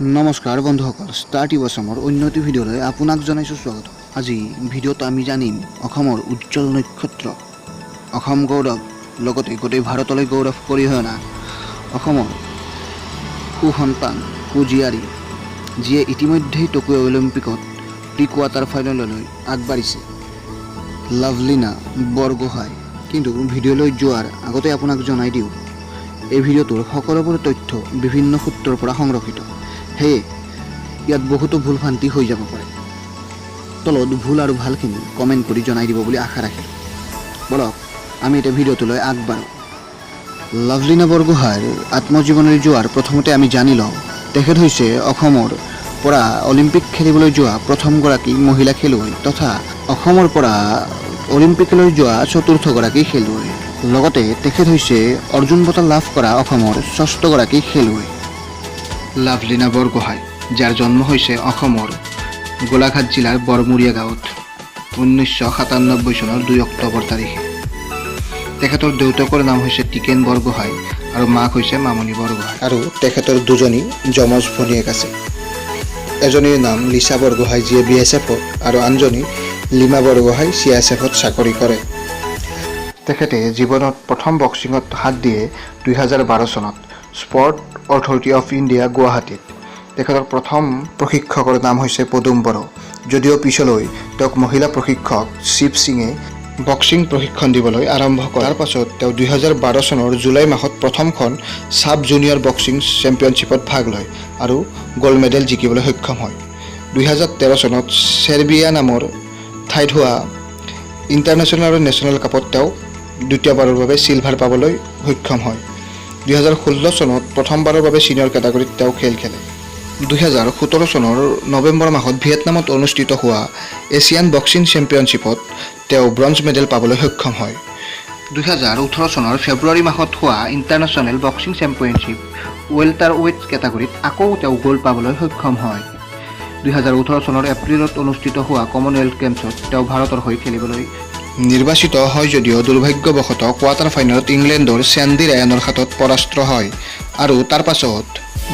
নমস্কাৰ বন্ধুসকল, star TV অসমৰ উন্নতি ভিডিঅ'লৈ আপোনাক জনাইছোঁ স্বাগত। আজি ভিডিঅ'ত আমি জানিম অসমৰ উজ্জ্বল নক্ষত্ৰ, অসম গৌৰৱ, লগতে গোটেই ভাৰতলৈ গৌৰৱ কঢ়িয়াই অনা অসমৰ সুসন্তান কুজিয়াৰী, যিয়ে ইতিমধ্যেই টকিঅ' অলিম্পিকত প্ৰি কোৱাৰ্টাৰ ফাইনেললৈ আগবাঢ়িছে, লাভলীনা বৰগোহাঁই। কিন্তু ভিডিঅ'লৈ যোৱাৰ আগতে আপোনাক জনাই দিওঁ, এই ভিডিঅ'টোৰ সকলোবোৰ তথ্য বিভিন্ন সূত্ৰৰ পৰা সংৰক্ষিত। সেয়ে ইয়াত বহুতো ভুল ভ্ৰান্তি হৈ যাব পাৰে। তলত ভুল আৰু ভালখিনি কমেণ্ট কৰি জনাই দিব বুলি আশা ৰাখিলোঁ। বলক আমি এতিয়া ভিডিঅ'টোলৈ আগবাঢ়োঁ। লাভলীনা বৰগোহাঁইৰ আত্মজীৱনী যোৱাৰ প্ৰথমতে আমি জানি লওঁ, তেখেত হৈছে অসমৰ পৰা অলিম্পিক খেলিবলৈ যোৱা প্ৰথমগৰাকী মহিলা খেলুৱৈ তথা অসমৰ পৰা অলিম্পিকলৈ যোৱা চতুৰ্থগৰাকী খেলুৱৈ। লগতে তেখেত হৈছে অৰ্জুন বঁটা লাভ কৰা অসমৰ ষষ্ঠগৰাকী খেলুৱৈ। লাভলীনা বৰগোহাঁই, যাৰ জন্ম হৈছে অসমৰ গোলাঘাট জিলাৰ বৰমূৰীয়া গাঁৱত 1997 চনৰ 2 অক্টোবৰ তাৰিখে। তেখেতৰ দেউতাকৰ নাম হৈছে টিকেন বৰগোহাঁই আৰু মাক হৈছে মামণি বৰগোহাঁই। আৰু তেখেতৰ দুজনী যমজ ভনীয়েক আছে। এজনীৰ নাম লিচা বৰগোহাঁই, যিয়ে BSFত, আৰু আনজনী লিমা বৰগোহাঁই CSFত চাকৰি কৰে। তেখেতে জীৱনত প্ৰথম বক্সিঙত হাত দিয়ে 2012 চনত স্পৰ্ট অথৰিটি অফ ইণ্ডিয়া গুৱাহাটীত। তেখেতৰ প্ৰথম প্ৰশিক্ষকৰ নাম হৈছে পদুম বড়ো, যদিও পিছলৈ তেওঁক মহিলা প্ৰশিক্ষক শিৱ সিঙে বক্সিং প্ৰশিক্ষণ দিবলৈ আৰম্ভ কৰে। তাৰ পাছত তেওঁ 2012 চনৰ জুলাই মাহত প্ৰথমখন ছাব জুনিয়ৰ বক্সিং চেম্পিয়নশ্বিপত ভাগ লয় আৰু গ'ল্ড মেডেল জিকিবলৈ সক্ষম হয়। 2013 চনত চেৰ্বিয়া নামৰ ঠাইত হোৱা ইণ্টাৰনেশ্যনেল আৰু নেশ্যনেল কাপত তেওঁ দ্বিতীয়বাৰৰ বাবে চিলভাৰ পাবলৈ সক্ষম হয়। 2016 চনত প্ৰথমবাৰৰ বাবে ছিনিয়ৰ কেটাগৰীত তেওঁ খেলে। 2017 চনৰ নৱেম্বৰ মাহত ভিয়েটনামত অনুষ্ঠিত হোৱা এছিয়ান বক্সিং চেম্পিয়নশ্বিপত তেওঁ ব্ৰঞ্জ মেডেল পাবলৈ সক্ষম হয়। 2018 চনৰ ফেব্ৰুৱাৰী মাহত হোৱা international boxing championship welter weight কেটাগৰীত আকৌ তেওঁ গ'ল্ড পাবলৈ সক্ষম হয়। 2018 চনৰ এপ্ৰিলত অনুষ্ঠিত হোৱা কমনৱেলথ গেমছত তেওঁ ভাৰতৰ হৈ খেলিবলৈ নিৰ্বাচিত হয়, যদিও দুৰ্ভাগ্যবশতঃ কোৱাৰ্টাৰ ফাইনেলত ইংলেণ্ডৰ চেণ্ডি ৰায়ানৰ হাতত পৰাস্ত হয় আৰু তাৰ পাছত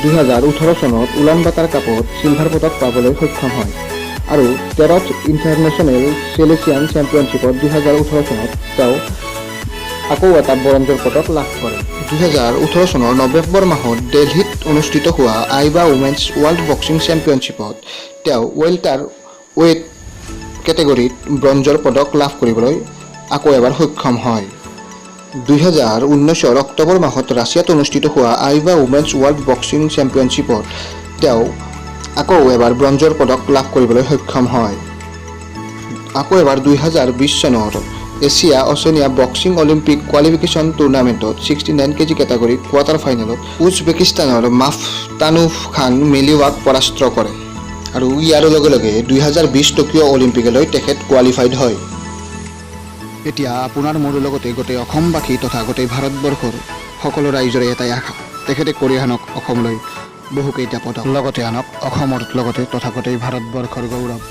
2018 চনত উলান বাটাৰ কাপত চিলভাৰ পদক পাবলৈ সক্ষম হয় আৰু 13th ইণ্টাৰনেশ্যনেল চেলেচিয়ান চেম্পিয়নশ্বিপত 2018 চনত তেওঁ আকৌ এটা ব্ৰঞ্জৰ পদক লাভ কৰে। 2018 চনৰ নৱেম্বৰ মাহত দিল্লীত অনুষ্ঠিত হোৱা আইবা উমেন্স ৱৰ্ল্ড বক্সিং চেম্পিয়নশ্বিপত তেওঁ ৱেলটাৰ ৱেট কেটেগৰীত ব্ৰঞ্জৰ পদক লাভ কৰিবলৈ আকৌ এবাৰ সক্ষম হয়। 2019 অক্টোবৰ মাহত ৰাছিয়াত অনুষ্ঠিত হোৱা আইবা উমেন্স ৱৰ্ল্ড বক্সিং চেম্পিয়নশ্বিপত তেওঁ আকৌ এবাৰ ব্ৰঞ্জৰ পদক লাভ কৰিবলৈ সক্ষম হয়। আকৌ এবাৰ 2020 চনৰ Asia Oceania boxing Olympic qualification টুৰ্ণামেণ্টত 69 কেজি কেটাগৰীৰ কোৱাৰ্টাৰ ফাইনেলত উজবেকিস্তানৰ মাফতানুভ খান মেলিৱাক পৰাস্ত কৰে আৰু ইয়াৰ লগে লগে 2020 টকিঅ' অলিম্পিকলৈ তেখেত কোৱালিফাইড হয়। এতিয়া আপোনাৰ মোৰ লগতে গোটেই অসমবাসী তথা গোটেই ভাৰতবৰ্ষৰ সকলো ৰাইজৰে এটাই আশা, তেখেতে কঢ়িয়াই আনক অসমলৈ বহুকেইটা পদক, লগতে আনক অসমৰ লগতে তথা গোটেই ভাৰতবৰ্ষৰ গৌৰৱ।